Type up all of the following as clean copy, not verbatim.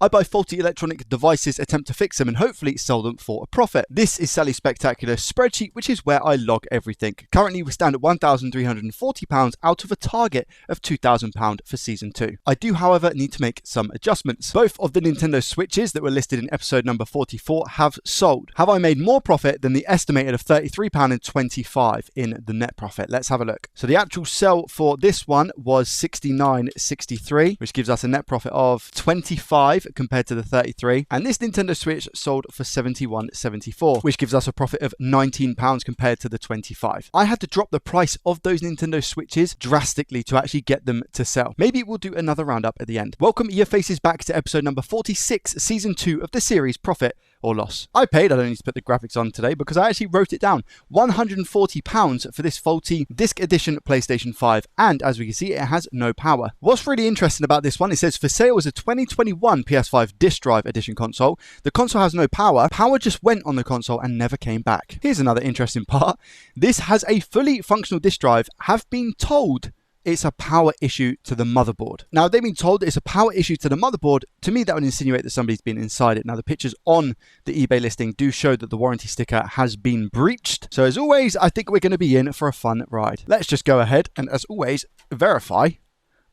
I buy faulty electronic devices, attempt to fix them, and hopefully sell them for a profit. This is Sally's spectacular spreadsheet, which is where I log everything. Currently, we stand at £1,340 out of a target of £2,000 for Season 2. I do, however, need to make some adjustments. Both of the Nintendo Switches that were listed in episode number 44 have sold. Have I made more profit than the estimated of £33.25 in the net profit? Let's have a look. So the actual sell for this one was £69.63, which gives us a net profit of 25 compared to the 33. And this Nintendo Switch sold for £71.74, which gives us a profit of £19 compared to the 25. I had to drop the price of those Nintendo Switches drastically to actually get them to sell. Maybe we'll do another roundup at the end. Welcome your faces back to episode number 46, season 2 of the series Profit or Loss. I don't need to put the graphics on today because I actually wrote it down. £140 for this faulty disc edition PlayStation 5, and as we can see, it has no power. What's really interesting about this one, it says for sale as a 2021 PS5 disc drive edition console. The console has no power. Power just went on the console and never came back. Here's another interesting part. This has a fully functional disc drive. Have been told it's a power issue to the motherboard. Now, they've been told it's a power issue to the motherboard. To me, that would insinuate that somebody's been inside it. Now, the pictures on the eBay listing do show that the warranty sticker has been breached. So as always, I think we're going to be in for a fun ride. Let's just go ahead and, as always, verify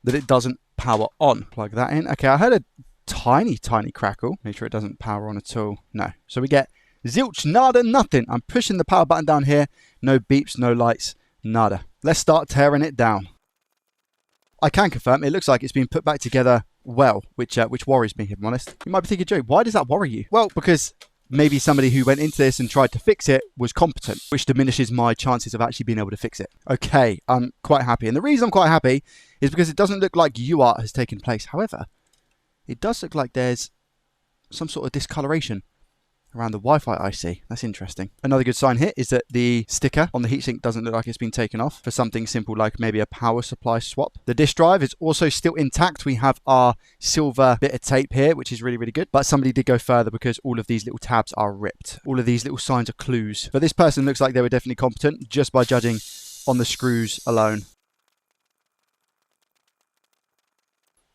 that it doesn't power on. Plug that in. Okay, I heard a tiny crackle. Make sure it doesn't power on at all. No. So we get zilch, nada, nothing. I'm pushing the power button down here. No beeps, no lights, nada. Let's start tearing it down. I can confirm it looks like it's been put back together well, which worries me, if I'm honest. You might be thinking, Joe, why does that worry you? Well, because maybe somebody who went into this and tried to fix it was competent, which diminishes my chances of actually being able to fix it. Okay, I'm quite happy. And the reason I'm quite happy is because it doesn't look like UART has taken place. However, it does look like there's some sort of discoloration around the Wi-Fi IC. That's interesting. Another good sign here is that the sticker on the heatsink doesn't look like it's been taken off for something simple like maybe a power supply swap. The disk drive is also still intact. We have our silver bit of tape here, which is really, really good. But somebody did go further because all of these little tabs are ripped. All of these little signs are clues. But this person looks like they were definitely competent just by judging on the screws alone.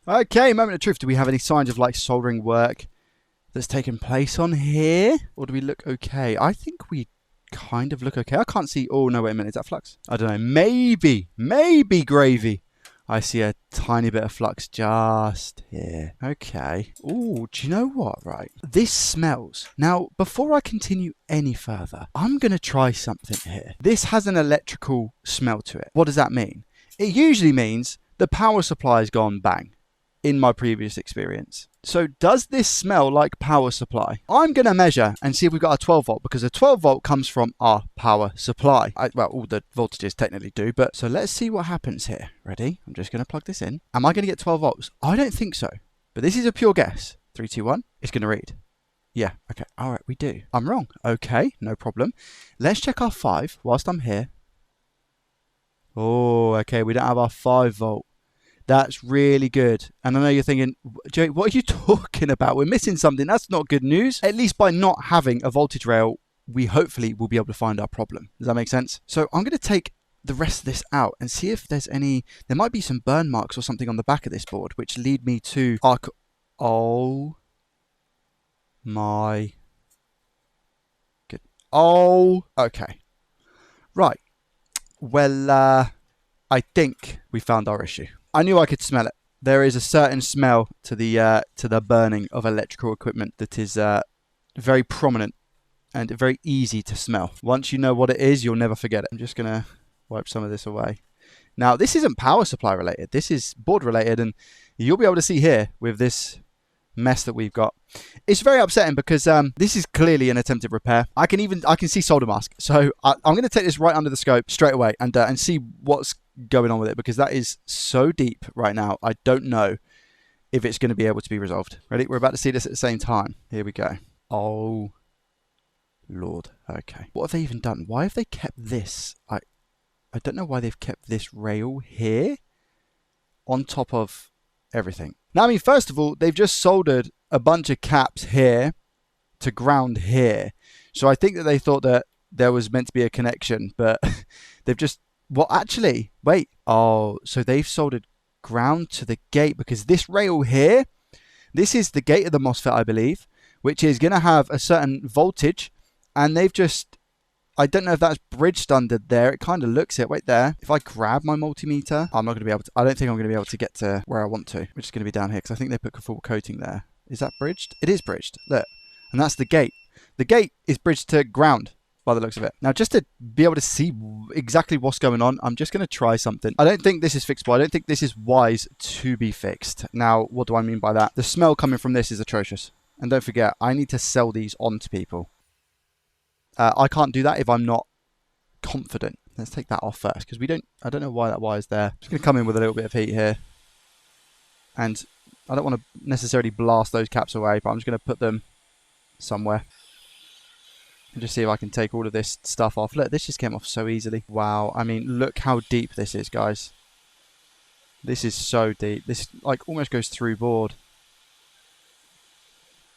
Okay, moment of truth. Do we have any signs of like soldering work that's taken place on here? Or do we look okay? I think we kind of look okay. I can't see. Oh, no, wait a minute. Is that flux? I don't know. Maybe gravy. I see a tiny bit of flux just here. Okay. Oh, do you know what? Right. This smells. Now, before I continue any further, I'm going to try something here. This has an electrical smell to it. What does that mean? It usually means the power supply has gone bang in my previous experience. So does this smell like power supply? I'm going to measure and see if we've got a 12 volt because a 12 volt comes from our power supply. Well, all the voltages technically do, but so let's see what happens here. Ready? I'm just going to plug this in. Am I going to get 12 volts? I don't think so, but this is a pure guess. 3, 2, 1. It's going to read. Yeah, okay. All right, we do. I'm wrong. Okay, no problem. Let's check our 5 whilst I'm here. Oh, okay. We don't have our 5 volt. That's really good. And I know you're thinking, Joe, what are you talking about? We're missing something. That's not good news. At least by not having a voltage rail, we hopefully will be able to find our problem. Does that make sense? So I'm going to take the rest of this out and see if there's any... There might be some burn marks or something on the back of this board, which lead me to our... Oh my... Good. Oh, okay. Right. Well, I think we found our issue. I knew I could smell it. There is a certain smell to the burning of electrical equipment that is very prominent and very easy to smell. Once you know what it is, you'll never forget it. I'm just going to wipe some of this away. Now, this isn't power supply related. This is board related, and you'll be able to see here with this mess that we've got. It's very upsetting because this is clearly an attempted repair. I can see solder mask. So I'm going to take this right under the scope straight away and see what's going on with it, because that is so deep right now. I don't know if it's going to be able to be resolved. Ready? We're about to see this at the same time. Here we go. Oh, Lord. Okay. What have they even done? Why have they kept this? I don't know why they've kept this rail here on top of everything. Now, I mean, first of all, they've just soldered a bunch of caps here to ground here. So I think that they thought that there was meant to be a connection, but they've just... Well, actually, wait. Oh, so they've soldered ground to the gate because this rail here This is the gate of the MOSFET, I believe, which is going to have a certain voltage, and they've just, I don't know if that's bridged under there. It kind of looks it. Wait there. If I grab my multimeter, I'm not going to be able to, I don't think I'm going to be able to get to where I want to, which is going to be down here, because I think they put full coating there. Is that bridged? It is bridged. Look. And that's the gate. The gate is bridged to ground by the looks of it. Now, just to be able to see exactly what's going on, I'm just going to try something. I don't think this is fixable. I don't think this is wise to be fixed. Now, what do I mean by that? The smell coming from this is atrocious. And don't forget, I need to sell these on to people. I can't do that if I'm not confident. Let's take that off first, because I don't know why that wire's there. I'm just going to come in with a little bit of heat here. And I don't want to necessarily blast those caps away, but I'm just going to put them somewhere. And just see if I can take all of this stuff off. Look, this just came off so easily. Wow. I mean, look how deep this is, guys. This is so deep. This like almost goes through board.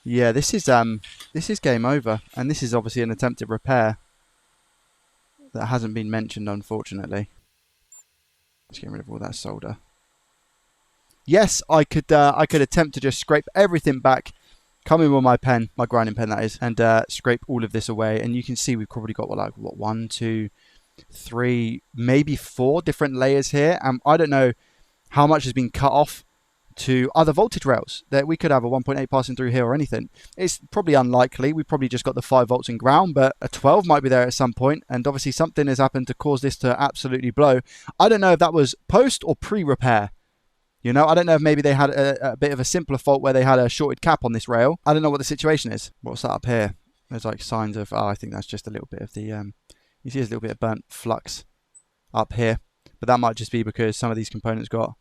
Yeah, this is game over, and this is obviously an attempted repair that hasn't been mentioned, unfortunately. Let's get rid of all that solder. Yes, I could attempt to just scrape everything back, come in with my pen, my grinding pen that is, and scrape all of this away. And you can see we've probably got what 1, 2, 3, maybe 4 different layers here. And I don't know how much has been cut off to other voltage rails. That we could have a 1.8 passing through here or anything. It's probably unlikely. We probably just got the 5 volts in ground, but a 12 might be there at some point, and obviously something has happened to cause this to absolutely blow. I don't know if that was post or pre-repair. You know, I don't know if maybe they had a bit of a simpler fault where they had a shorted cap on this rail. I don't know what the situation is. What's that up here? There's like signs of, I think that's just a little bit of the, you see there's a little bit of burnt flux up here, but that might just be because some of these components got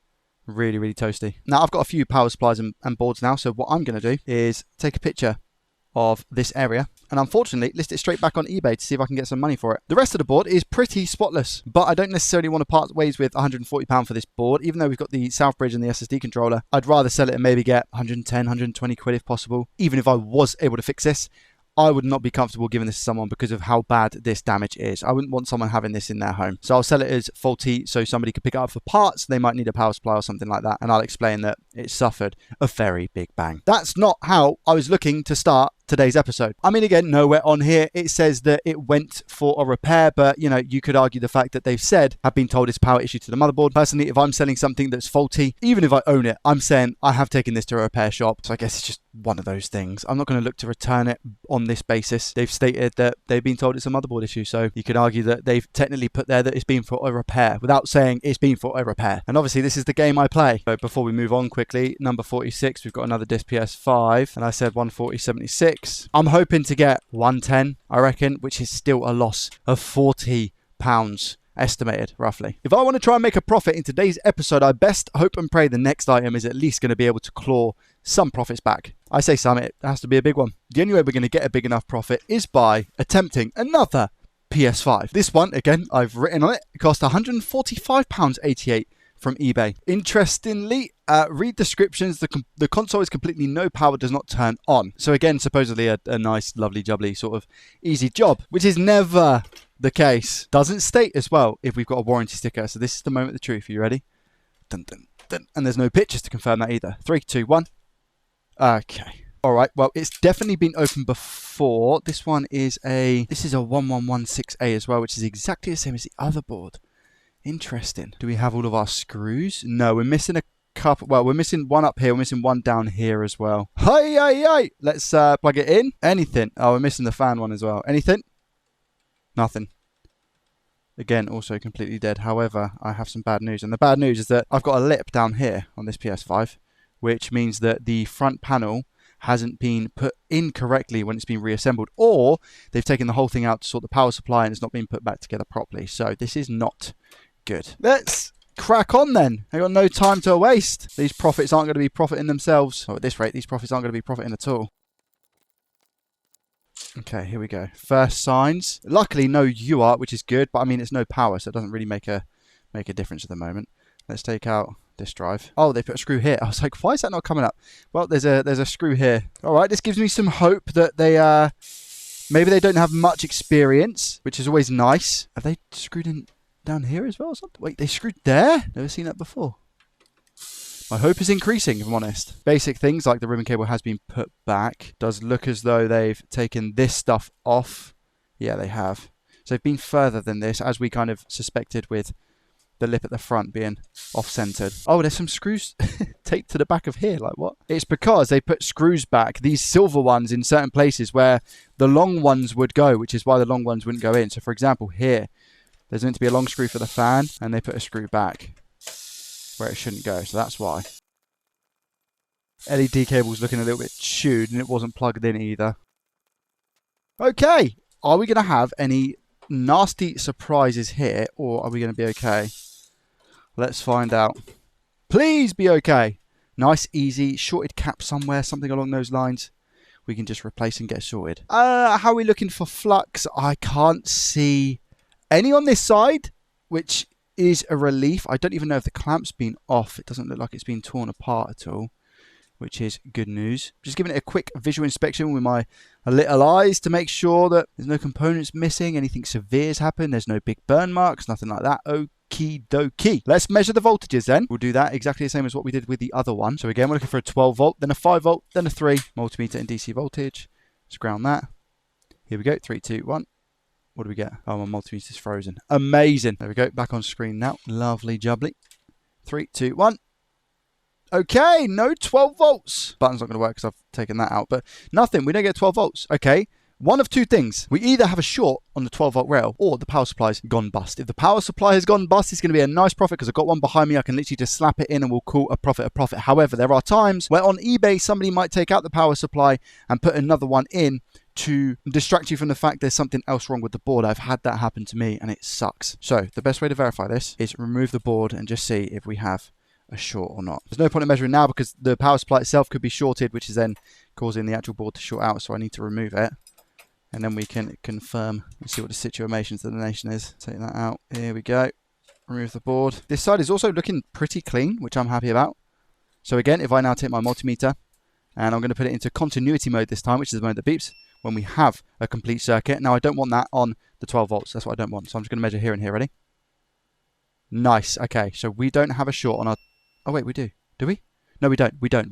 really, really toasty. Now, I've got a few power supplies and boards now, so what I'm going to do is take a picture of this area and unfortunately list it straight back on eBay to see if I can get some money for it. The rest of the board is pretty spotless, but I don't necessarily want to part ways with £140 for this board. Even though we've got the South Bridge and the SSD controller, I'd rather sell it and maybe get 110, 120 quid if possible. Even if I was able to fix this, I would not be comfortable giving this to someone because of how bad this damage is. I wouldn't want someone having this in their home. So I'll sell it as faulty so somebody could pick it up for parts. They might need a power supply or something like that. And I'll explain that it suffered a very big bang. That's not how I was looking to start today's episode. I mean, again, nowhere on here it says that it went for a repair, but you know, you could argue the fact that they've said, I've been told it's a power issue to the motherboard. Personally, if I'm selling something that's faulty, even if I own it, I'm saying I have taken this to a repair shop. So I guess it's just one of those things. I'm not going to look to return it on this basis. They've stated that they've been told it's a motherboard issue, so you could argue that they've technically put there that it's been for a repair without saying it's been for a repair. And obviously this is the game I play. So before we move on quickly, number 46, we've got another disc PS5, and I said 140.76. I'm hoping to get 110, I reckon, which is still a loss of £40 estimated, roughly. If I want to try and make a profit in today's episode, I best hope and pray the next item is at least going to be able to claw some profits back. I say some, it has to be a big one. The only way we're going to get a big enough profit is by attempting another PS5. This one, again, I've written on it, it cost £145.88 from eBay. Interestingly, read descriptions, the console is completely no power, does not turn on. So again, supposedly a nice, lovely, jubbly sort of easy job, which is never the case. Doesn't state as well if we've got a warranty sticker. So this is the moment of the truth. Are you ready? Dun, dun, dun. And there's no pictures to confirm that either. 3, 2, 1. Okay. All right. Well, it's definitely been opened before. This is a 1116A as well, which is exactly the same as the other board. Interesting. Do we have all of our screws? No, we're missing a couple. Well, we're missing one up here. We're missing one down here as well. Hi. Let's plug it in. Anything. Oh, we're missing the fan one as well. Anything? Nothing. Again, also completely dead. However, I have some bad news. And the bad news is that I've got a lip down here on this PS5, which means that the front panel hasn't been put in correctly when it's been reassembled, or they've taken the whole thing out to sort the power supply and it's not been put back together properly. So this is not good. Let's crack on then. I've got no time to waste. These profits aren't going to be profiting themselves. Oh, at this rate, these profits aren't going to be profiting at all. Okay, here we go. First signs. Luckily, no UART, which is good, but I mean, it's no power, so it doesn't really make a difference at the moment. Let's take out this drive. Oh, they put a screw here. I was like, why is that not coming up? Well, there's a screw here. All right, this gives me some hope that they maybe they don't have much experience, which is always nice. Have they screwed in down here as well or something? Wait, they screwed there? Never seen that before. My hope is increasing, if I'm honest. Basic things like the ribbon cable has been put back. Does look as though they've taken this stuff off. Yeah, they have. So they've been further than this, as we kind of suspected with the lip at the front being off-centered. Oh, there's some screws taped to the back of here. Like, what? It's because they put screws back, these silver ones, in certain places where the long ones would go, which is why the long ones wouldn't go in. So, for example, here, there's meant to be a long screw for the fan, and they put a screw back where it shouldn't go. So that's why. LED cable's looking a little bit chewed, and it wasn't plugged in either. Okay. Are we going to have any nasty surprises here, or are we going to be okay? Let's find out. Please be okay. Nice, easy, shorted cap somewhere, something along those lines. We can just replace and get sorted. How are we looking for flux? I can't see any on this side, which is a relief. I don't even know if the clamp's been off. It doesn't look like it's been torn apart at all, which is good news. Just giving it a quick visual inspection with my little eyes to make sure that there's no components missing, anything severe has happened, there's no big burn marks, nothing like that. Okie dokie. Let's measure the voltages then. We'll do that exactly the same as what we did with the other one. So again, we're looking for a 12 volt, then a 5 volt, then a 3. Multimeter and DC voltage. Let's ground that. Here we go. 3, 2, 1. What do we get? Oh, my multimeter's frozen. Amazing. There we go. Back on screen now. Lovely jubbly. 3, 2, 1. Okay, no 12 volts. Button's not going to work because I've taken that out, but nothing. We don't get 12 volts. Okay, one of two things. We either have a short on the 12 volt rail or the power supply's gone bust. If the power supply has gone bust, it's going to be a nice profit because I've got one behind me. I can literally just slap it in and we'll call a profit a profit. However, there are times where on eBay, somebody might take out the power supply and put another one in to distract you from the fact there's something else wrong with the board. I've had that happen to me and it sucks. So the best way to verify this is remove the board and just see if we have a short or not. There's no point in measuring now because the power supply itself could be shorted, which is then causing the actual board to short out. So I need to remove it and then we can confirm and see what the situation of the nation is. Take that out. Here we go. Remove the board. This side is also looking pretty clean, which I'm happy about. So again, if I now take my multimeter and I'm going to put it into continuity mode this time, which is the mode that beeps when we have a complete circuit. Now I don't want that on the 12 volts. That's what I don't want. So I'm just going to measure here and here. Ready? Nice. Okay. So we don't have a short on our... Oh wait, we do. Do we? No, we don't. We don't.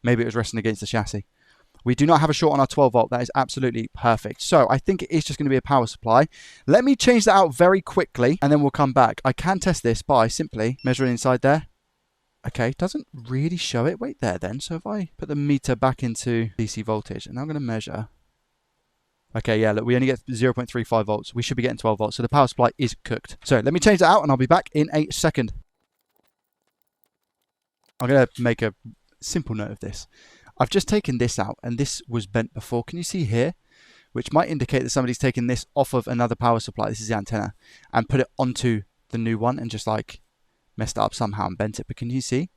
Maybe it was resting against the chassis. We do not have a short on our 12 volt. That is absolutely perfect. So I think it is just going to be a power supply. Let me change that out very quickly and then we'll come back. I can test this by simply measuring inside there. Okay, doesn't really show it. Wait there then. So if I put the meter back into DC voltage and I'm going to measure. Okay, yeah, look, we only get 0.35 volts. We should be getting 12 volts. So the power supply is cooked. So let me change that out and I'll be back in a second. I'm going to make a simple note of this. I've just taken this out and this was bent before. Can you see here? Which might indicate that somebody's taken this off of another power supply. This is the antenna. And put it onto the new one and just like messed it up somehow and bent it. But can you see?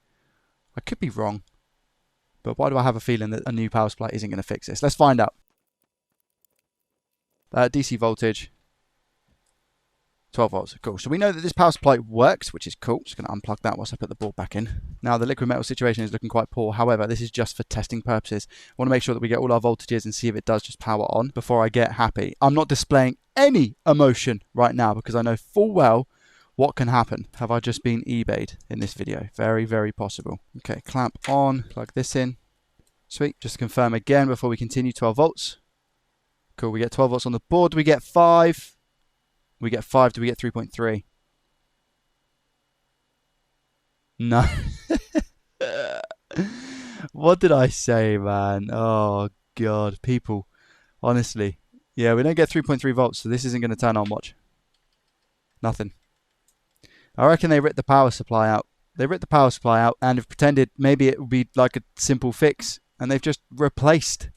I could be wrong. But why do I have a feeling that a new power supply isn't going to fix this? Let's find out. DC voltage. 12 volts, cool. So we know that this power supply works, which is cool. Just going to unplug that whilst I put the board back in. Now the liquid metal situation is looking quite poor. However, this is just for testing purposes. I want to make sure that we get all our voltages and see if it does just power on before I get happy. I'm not displaying any emotion right now because I know full well what can happen. Have I just been eBayed in this video? Very, very possible. Okay, clamp on, plug this in. Sweet. Just to confirm again before we continue, 12 volts. Cool, we get 12 volts on the board. Do we get 5? We get 5. Do we get 3.3? No. What did I say, man? Oh, God. People, honestly. Yeah, we don't get 3.3 volts, so this isn't going to turn on. Watch. Nothing. I reckon they ripped the power supply out. They ripped the power supply out and have pretended maybe it would be like a simple fix, and they've just replaced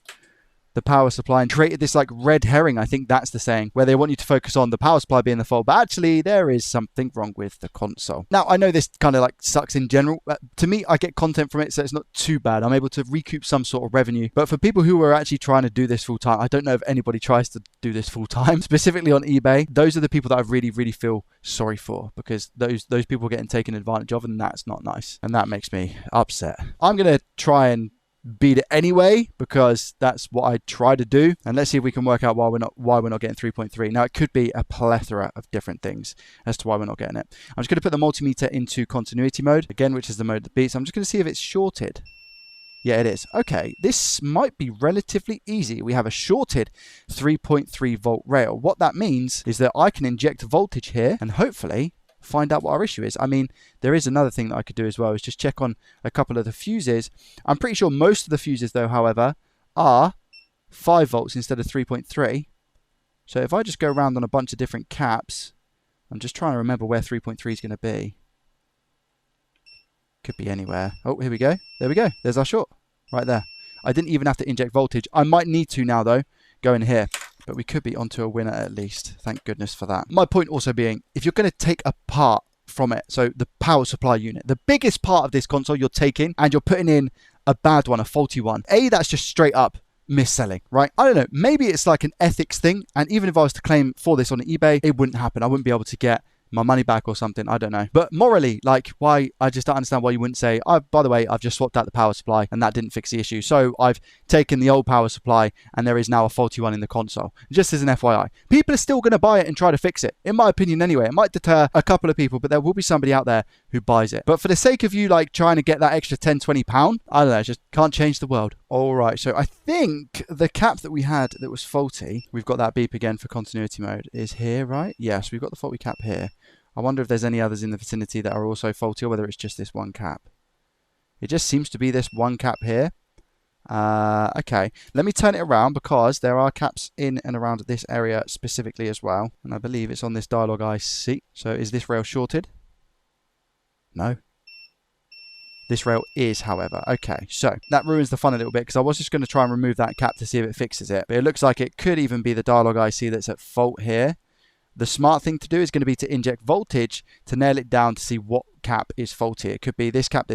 the power supply and created this like red herring, I think that's the saying, where they want you to focus on the power supply being the fault, but actually there is something wrong with the console. Now I know this kind of like sucks in general, but to me I get content from it, so it's not too bad. I'm able to recoup some sort of revenue, but for people who are actually trying to do this full time, I don't know if anybody tries to do this full time, specifically on eBay. Those are the people that I really feel sorry for, because those people are getting taken advantage of, and that's not nice, and that makes me upset. I'm gonna try and beat it anyway, because that's what I try to do. And let's see if we can work out why we're not getting 3.3. Now, it could be a plethora of different things as to why we're not getting it. I'm just going to put the multimeter into continuity mode again, which is the mode that beats. I'm just going to see if it's shorted. Yeah, it is. Okay, this might be relatively easy. We have a shorted 3.3 volt rail. What that means is that I can inject voltage here and hopefully find out what our issue is. I mean, there is another thing that I could do as well, is just check on a couple of the fuses. I'm pretty sure most of the fuses, though, however, are 5 volts instead of 3.3. So if I just go around on a bunch of different caps, I'm just trying to remember where 3.3 is going to be. Could be anywhere. Oh, here we go. There we go. There's our short right there. I didn't even have to inject voltage. I might need to now, though, go in here. But we could be onto a winner at least. Thank goodness for that. My point also being, if you're going to take a part from it, so the power supply unit, the biggest part of this console you're taking, and you're putting in a bad one, a faulty one. That's just straight up mis-selling, right? I don't know. Maybe it's like an ethics thing. And even if I was to claim for this on eBay, it wouldn't happen. I wouldn't be able to get my money back or something. I don't know. But morally, like, why? I just don't understand why you wouldn't say, oh, by the way, I've just swapped out the power supply and that didn't fix the issue. So I've taken the old power supply and there is now a faulty one in the console. Just as an FYI. People are still going to buy it and try to fix it. In my opinion anyway. It might deter a couple of people, but there will be somebody out there who buys it. But for the sake of you, like, trying to get that extra 10, 20 pound, I don't know, just can't change the world. All right, so I think the cap that we had that was faulty, we've got that beep again for continuity mode, is here, right? Yes, we've got the faulty cap here. I wonder if there's any others in the vicinity that are also faulty, or whether it's just this one cap. It just seems to be this one cap here. Okay, let me turn it around, because there are caps in and around this area specifically as well. And I believe it's on this dialogue IC. So is this rail shorted? No. This rail is, however. Okay, so that ruins the fun a little bit, because I was just going to try and remove that cap to see if it fixes it. But it looks like it could even be the dialogue IC that's at fault here. The smart thing to do is going to be to inject voltage to nail it down to see what cap is faulty. It could be this cap,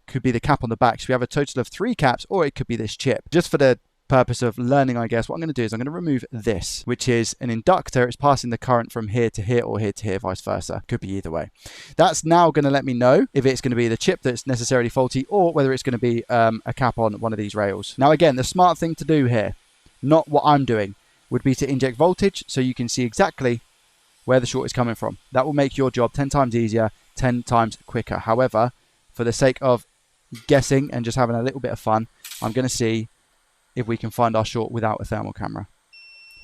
could be the cap on the back. So we have a total of 3 caps, or it could be this chip. Just for the purpose of learning, I guess, what I'm going to do is I'm going to remove this, which is an inductor. It's passing the current from here to here, or here to here, vice versa. Could be either way. That's now going to let me know if it's going to be the chip that's necessarily faulty, or whether it's going to be a cap on one of these rails. Now, again, the smart thing to do here, not what I'm doing, would be to inject voltage so you can see exactly where the short is coming from. That will make your job 10 times easier, 10 times quicker. However, for the sake of guessing and just having a little bit of fun, I'm going to see if we can find our short without a thermal camera.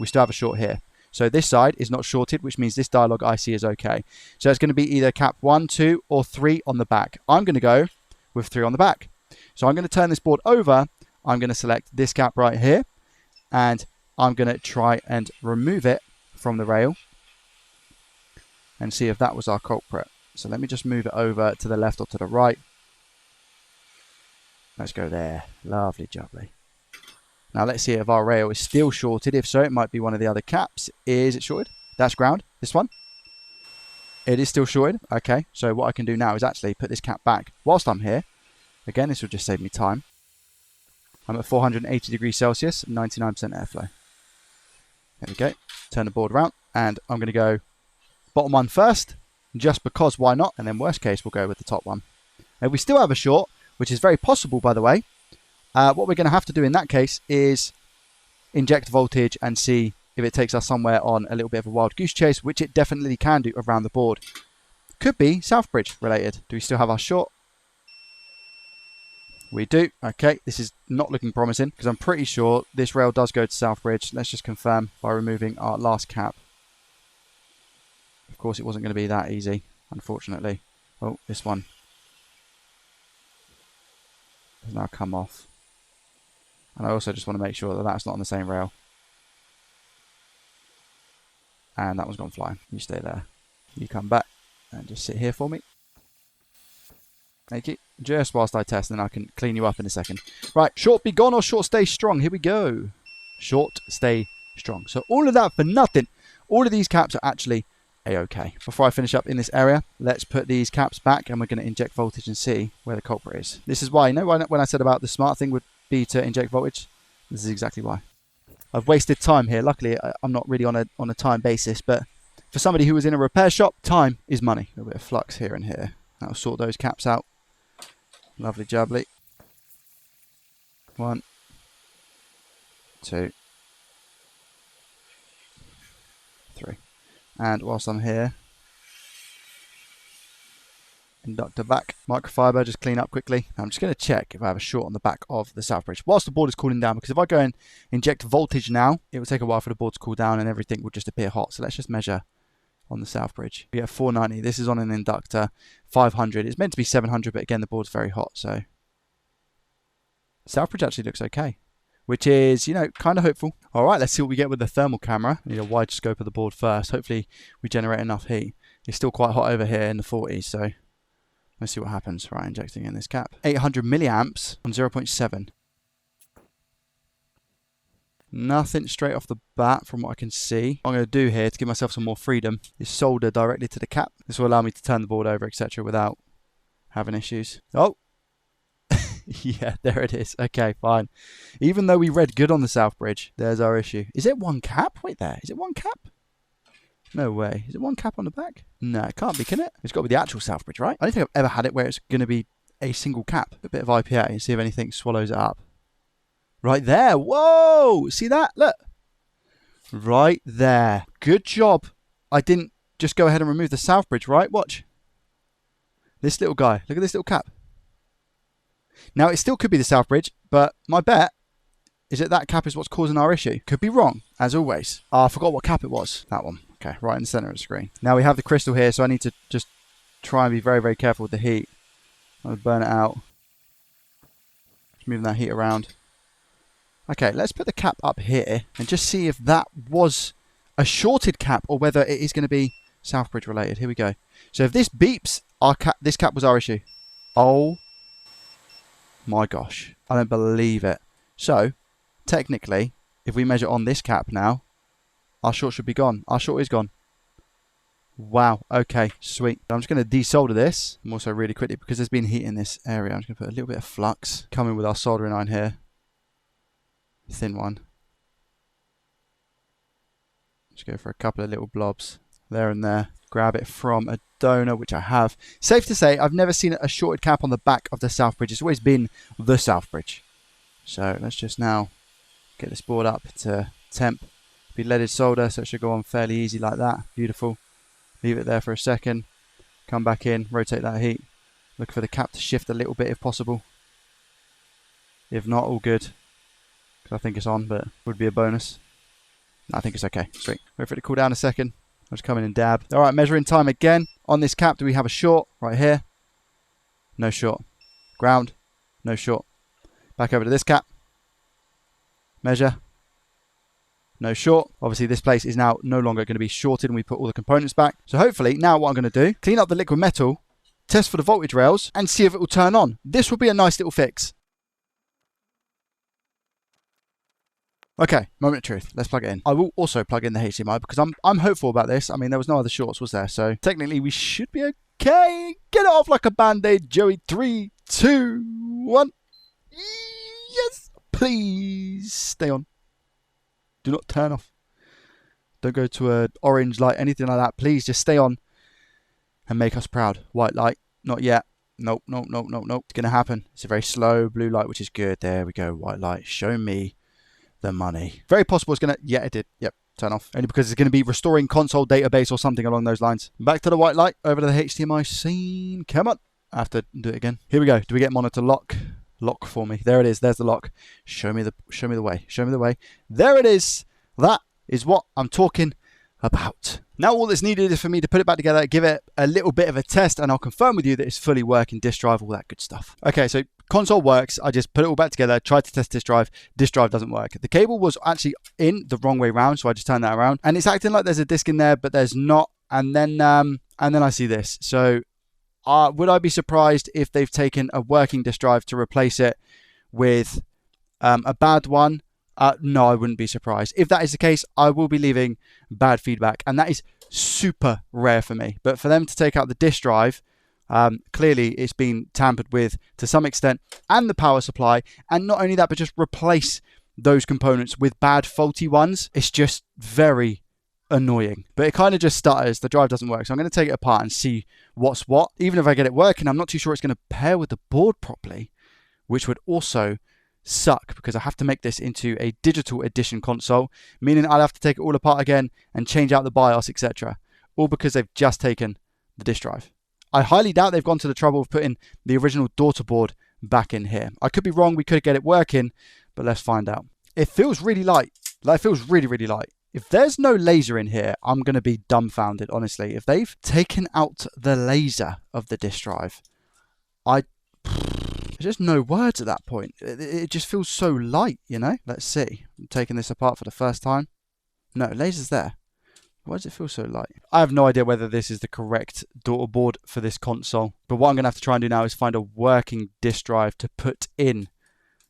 We still have a short here. So this side is not shorted, which means this dialogue IC is okay. So it's going to be either cap 1, 2, or 3 on the back. I'm going to go with 3 on the back. So I'm going to turn this board over. I'm going to select this cap right here, and I'm going to try and remove it from the rail and see if that was our culprit. So let me just move it over to the left or to the right. Let's go there. Lovely jubbly. Now let's see if our rail is still shorted. If so, it might be one of the other caps. Is it shorted? That's ground. This one. It is still shorted. Okay, so what I can do now is actually put this cap back whilst I'm here. Again, this will just save me time. I'm at 480 degrees Celsius, 99% airflow. There we go. Turn the board around, and I'm going to go bottom one first, just because, why not? And then worst case, we'll go with the top one. And we still have a short, which is very possible, by the way. What we're going to have to do in that case is inject voltage and see if it takes us somewhere on a little bit of a wild goose chase, which it definitely can do around the board. Could be Southbridge related. Do we still have our short? We do. Okay, this is not looking promising, because I'm pretty sure this rail does go to Southbridge. Let's just confirm by removing our last cap. Of course, it wasn't going to be that easy, unfortunately. Oh, this one has now come off. And I also just want to make sure that that's not on the same rail. And that one's gone flying. You stay there. You come back and just sit here for me. Thank you. Just whilst I test, and then I can clean you up in a second. Right, short be gone or short stay strong. Here we go. Short stay strong. So all of that for nothing. All of these caps are actually a-okay. Before I finish up in this area, let's put these caps back, and we're going to inject voltage and see where the culprit is. This is why, you know, when I said about the smart thing would be to inject voltage, this is exactly why. I've wasted time here. Luckily, I'm not really on a time basis, but for somebody who was in a repair shop, time is money. A little bit of flux here and here. That'll sort those caps out. Lovely jubbly. 1, 2, 3. And whilst I'm here, inductor back, microfiber, just clean up quickly. I'm just going to check if I have a short on the back of the south bridge whilst the board is cooling down, because if I go and inject voltage now, it will take a while for the board to cool down and everything will just appear hot. So let's just measure on the south bridge. We get 490. This is on an inductor. 500. It's meant to be 700, but again, the board's very hot, so south bridge actually looks okay, which is, you know, kind of hopeful. All right, let's see what we get with the thermal camera. I need a wide scope of the board first. Hopefully we generate enough heat. It's still quite hot over here in the 40s, so let's see what happens. Right, injecting in this cap. 800 milliamps on 0.7. Nothing straight off the bat from what I can see. What I'm going to do here to give myself some more freedom is solder directly to the cap. This will allow me to turn the board over, etc. without having issues. Oh! Yeah, there it is. Okay, fine. Even though we read good on the south bridge, there's our issue. Is it one cap? Wait there. Is it one cap? No way. Is it one cap on the back? No, it can't be, can it? It's got to be the actual south bridge, right? I don't think I've ever had it where it's going to be a single cap. A bit of IPA and see if anything swallows it up. Right there. Whoa! See that? Look. Right there. Good job. I didn't just go ahead and remove the south bridge, right? Watch. This little guy. Look at this little cap. Now, it still could be the south bridge, but my bet is that that cap is what's causing our issue. Could be wrong, as always. I forgot what cap it was. That one. Okay, right in the center of the screen. Now we have the crystal here, so I need to just try and be very, very careful with the heat. I'm going to burn it out. Just moving that heat around. Okay, let's put the cap up here and just see if that was a shorted cap or whether it is going to be south bridge related. Here we go. So if this beeps, this cap was our issue. Oh my gosh. I don't believe it. So, technically, if we measure on this cap now, our short should be gone. Our short is gone. Wow. Okay, sweet. I'm just going to desolder this. I'm also really quickly, because there's been heat in this area, I'm just going to put a little bit of flux. Come in with our soldering iron here. Thin one. Just go for a couple of little blobs there and there. Grab it from a donor, which I have. Safe to say, I've never seen a shorted cap on the back of the south bridge. It's always been the south bridge. So let's just now get this board up to temp. Be leaded solder, so it should go on fairly easy like that. Beautiful. Leave it there for a second. Come back in, rotate that heat. Look for the cap to shift a little bit if possible. If not, all good. I think it's on, but would be a bonus. No, I think it's okay. Sweet. Wait for it to cool down a second. I'll just come in and dab. All right, measuring time again. On this cap, do we have a short? Right here. No short. Ground. No short. Back over to this cap. Measure. No short. Obviously, this place is now no longer going to be shorted and we put all the components back. So hopefully, now what I'm going to do, clean up the liquid metal, test for the voltage rails, and see if it will turn on. This will be a nice little fix. Okay, moment of truth. Let's plug it in. I will also plug in the HDMI because I'm hopeful about this. I mean, there was no other shorts, was there? So technically, we should be okay. Get it off like a band-aid, Joey. 3, 2, 1. Yes, please stay on. Do not turn off. Don't go to an orange light, anything like that. Please just stay on and make us proud. White light, not yet. Nope, nope, nope, nope, nope. It's going to happen. It's a very slow blue light, which is good. There we go. White light. Show me the money. Very possible it's going to... Yeah, it did. Yep, turn off. Only because it's going to be restoring console database or something along those lines. Back to the white light. Over to the HDMI scene. Come on. I have to do it again. Here we go. Do we get monitor lock? Lock for me. There it is. There's the lock. Show me the way. Show me the way. There it is. That is what I'm talking about. Now all that's needed is for me to put it back together, give it a little bit of a test, and I'll confirm with you that it's fully working, disk drive, all that good stuff. Okay, so console works. I just put it all back together, tried to test disk drive. Disk drive doesn't work. The cable was actually in the wrong way round, so I just turned that around, and it's acting like there's a disk in there, but there's not. And then I see this. So would I be surprised if they've taken a working disk drive to replace it with a bad one? No, I wouldn't be surprised. If that is the case, I will be leaving bad feedback, and that is super rare for me. But for them to take out the disk drive, clearly it's been tampered with to some extent, and the power supply, and not only that, but just replace those components with bad faulty ones. It's just very annoying. But it kind of just stutters. The drive doesn't work, so I'm going to take it apart and see what's what. Even if I get it working, I'm not too sure it's going to pair with the board properly, which would also suck because I have to make this into a digital edition console, meaning I'll have to take it all apart again and change out the BIOS, etc. All because they've just taken the disk drive. I highly doubt they've gone to the trouble of putting the original daughter board back in here. I could be wrong, we could get it working, but let's find out. It feels really light. Like, it feels really, really light. If there's no laser in here, I'm going to be dumbfounded, honestly. If they've taken out the laser of the disk drive, there's just no words at that point. It just feels so light, you know? Let's see. I'm taking this apart for the first time. No, laser's there. Why does it feel so light? I have no idea whether this is the correct daughter board for this console. But what I'm going to have to try and do now is find a working disk drive to put in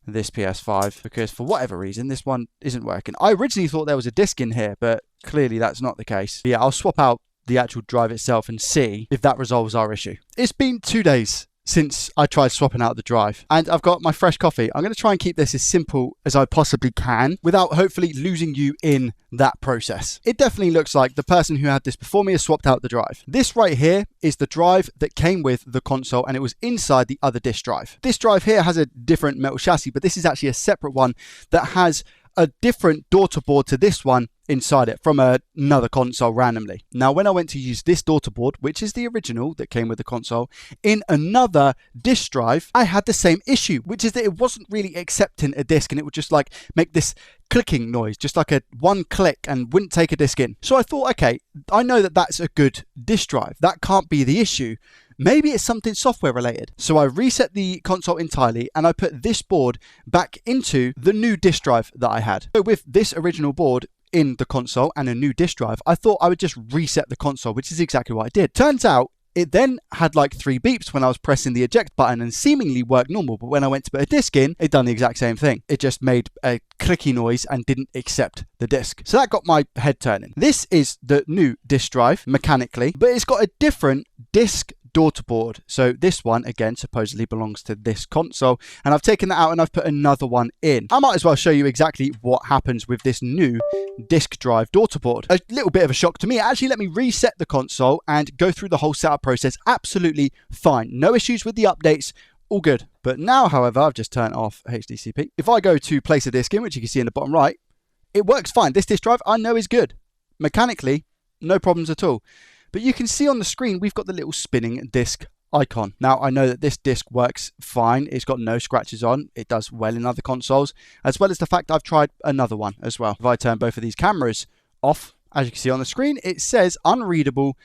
this PS5. Because for whatever reason, this one isn't working. I originally thought there was a disc in here, but clearly that's not the case. But yeah, I'll swap out the actual drive itself and see if that resolves our issue. It's been 2 days since I tried swapping out the drive, and I've got my fresh coffee. I'm going to try and keep this as simple as I possibly can without hopefully losing you in that process. It definitely looks like the person who had this before me has swapped out the drive. This right here is the drive that came with the console, and it was inside the other disk drive. This drive here has a different metal chassis, but this is actually a separate one that has a different daughter board to this one inside it from another console randomly. Now, when I went to use this daughter board, which is the original that came with the console, in another disk drive, I had the same issue, which is that it wasn't really accepting a disk, and it would just like make this clicking noise, just like a one click, and wouldn't take a disk in. So I thought, okay, I know that that's a good disk drive. That can't be the issue. Maybe it's something software related. So I reset the console entirely, and I put this board back into the new disk drive that I had. So with this original board in the console and a new disk drive, I thought I would just reset the console, which is exactly what I did. Turns out it then had like 3 beeps when I was pressing the eject button and seemingly worked normal, but when I went to put a disc in, it done the exact same thing. It just made a clicky noise and didn't accept the disc. So that got my head turning. This is the new disk drive mechanically, but it's got a different disk daughter board. So this one again supposedly belongs to this console, and I've taken that out and I've put another one in. I might as well show you exactly what happens with this new disk drive daughter board. A little bit of a shock to me. It actually let me reset the console and go through the whole setup process absolutely fine. No issues with the updates, all good. But now, however, I've just turned off HDCP. If I go to place a disc in, which you can see in the bottom right, it works fine. This disk drive I know is good. Mechanically, no problems at all. But you can see on the screen, we've got the little spinning disc icon. Now, I know that this disc works fine. It's got no scratches on. It does well in other consoles, as well as the fact I've tried another one as well. If I turn both of these cameras off, as you can see on the screen, it says unreadable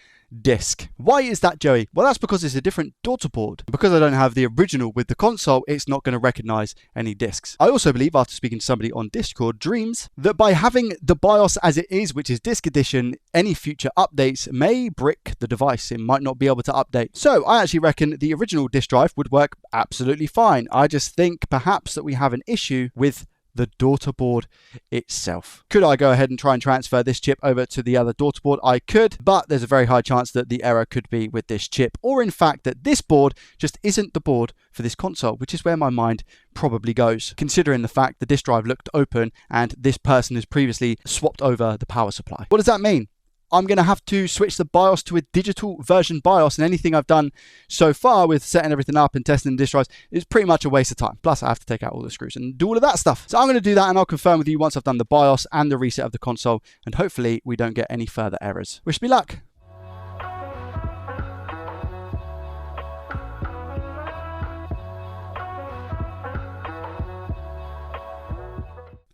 disc. Why is that, Joey? Well, that's because it's a different daughter board. Because I don't have the original with the console, it's not going to recognize any discs. I also believe, after speaking to somebody on Discord, Dreams, that by having the BIOS as it is, which is disk edition, any future updates may brick the device. It might not be able to update. So I actually reckon the original disk drive would work absolutely fine. I just think perhaps that we have an issue with the daughter board itself. Could I go ahead and try and transfer this chip over to the other daughter board? I could, but there's a very high chance that the error could be with this chip, or in fact that this board just isn't the board for this console, which is where my mind probably goes, considering the fact the disk drive looked open and this person has previously swapped over the power supply. What does that mean? I'm going to have to switch the BIOS to a digital version BIOS, and anything I've done so far with setting everything up and testing the disk drives is pretty much a waste of time. Plus, I have to take out all the screws and do all of that stuff. So I'm going to do that, and I'll confirm with you once I've done the BIOS and the reset of the console, and hopefully we don't get any further errors. Wish me luck.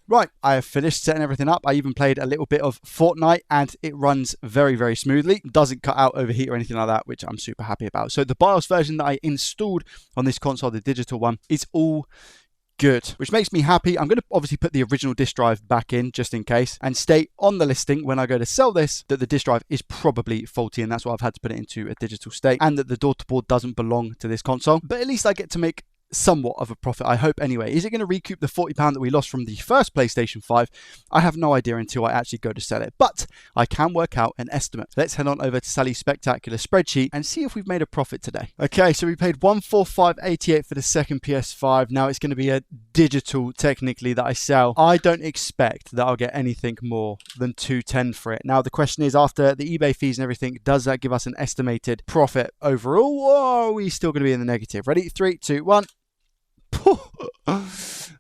Right, I have finished setting everything up. I even played a little bit of Fortnite, and it runs very, very smoothly. Doesn't cut out, overheat or anything like that, which I'm super happy about. So the BIOS version that I installed on this console, the digital one, is all good, which makes me happy. I'm going to obviously put the original disk drive back in just in case, and state on the listing when I go to sell this that the disk drive is probably faulty, and that's why I've had to put it into a digital state, and that the daughter board doesn't belong to this console. But at least I get to make somewhat of a profit, I hope anyway. Is it going to recoup the £40 that we lost from the first PlayStation 5? I have no idea until I actually go to sell it, but I can work out an estimate. Let's head on over to Sally's spectacular spreadsheet and see if we've made a profit today. Okay, so we paid $145.88 for the second PS5. Now it's going to be a digital technically that I sell. I don't expect that I'll get anything more than $210 for it. Now the question is, after the eBay fees and everything, does that give us an estimated profit overall, or are we still going to be in the negative? Ready? 3, 2, 1.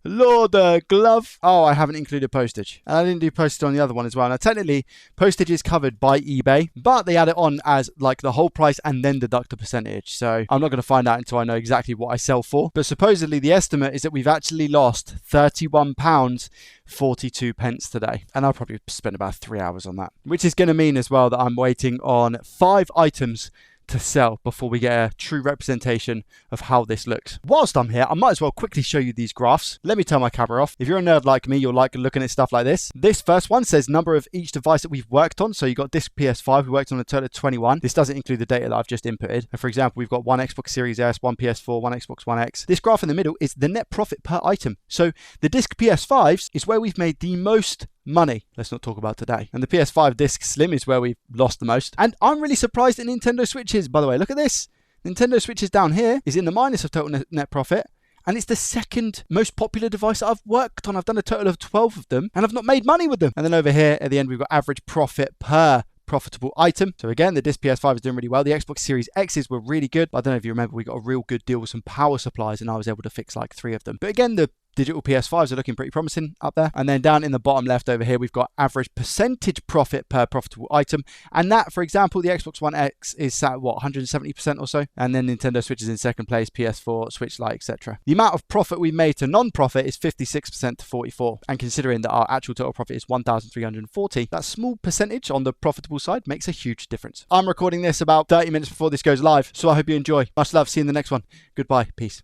Lord, glove. Oh, I haven't included postage. And I didn't do postage on the other one as well. Now, technically, postage is covered by eBay, but they add it on as like the whole price and then deduct a percentage. So I'm not going to find out until I know exactly what I sell for. But supposedly the estimate is that we've actually lost £31.42 today. And I'll probably spend about 3 hours on that, which is going to mean as well that I'm waiting on 5 items to sell before we get a true representation of how this looks. Whilst I'm here, I might as well quickly show you these graphs. Let me turn my camera off. If you're a nerd like me, you'll like looking at stuff like this. This first one says number of each device that we've worked on. So you got disc PS5, we worked on a total of 21. This doesn't include the data that I've just inputted. And for example, we've got one Xbox Series S, one PS4, one Xbox One X. This graph in the middle is the net profit per item. So the disc PS5s is where we've made the most money. Let's not talk about today. And the PS5 disc Slim is where we've lost the most. And I'm really surprised at Nintendo Switches, by the way. Look at this. Nintendo Switches down here is in the minus of total net profit. And it's the second most popular device that I've worked on. I've done a total of 12 of them and I've not made money with them. And then over here at the end, we've got average profit per profitable item. So again, the disc PS5 is doing really well. The Xbox Series X's were really good. I don't know if you remember, we got a real good deal with some power supplies and I was able to fix like 3 of them. But again, the digital PS5s are looking pretty promising up there. And then down in the bottom left over here, we've got average percentage profit per profitable item. And that, for example, the Xbox One X is sat at what, 170% or so? And then Nintendo Switch is in second place, PS4, Switch Lite, etc. The amount of profit we made to non-profit is 56% to 44%. And considering that our actual total profit is 1,340, that small percentage on the profitable side makes a huge difference. I'm recording this about 30 minutes before this goes live, so I hope you enjoy. Much love. See you in the next one. Goodbye. Peace.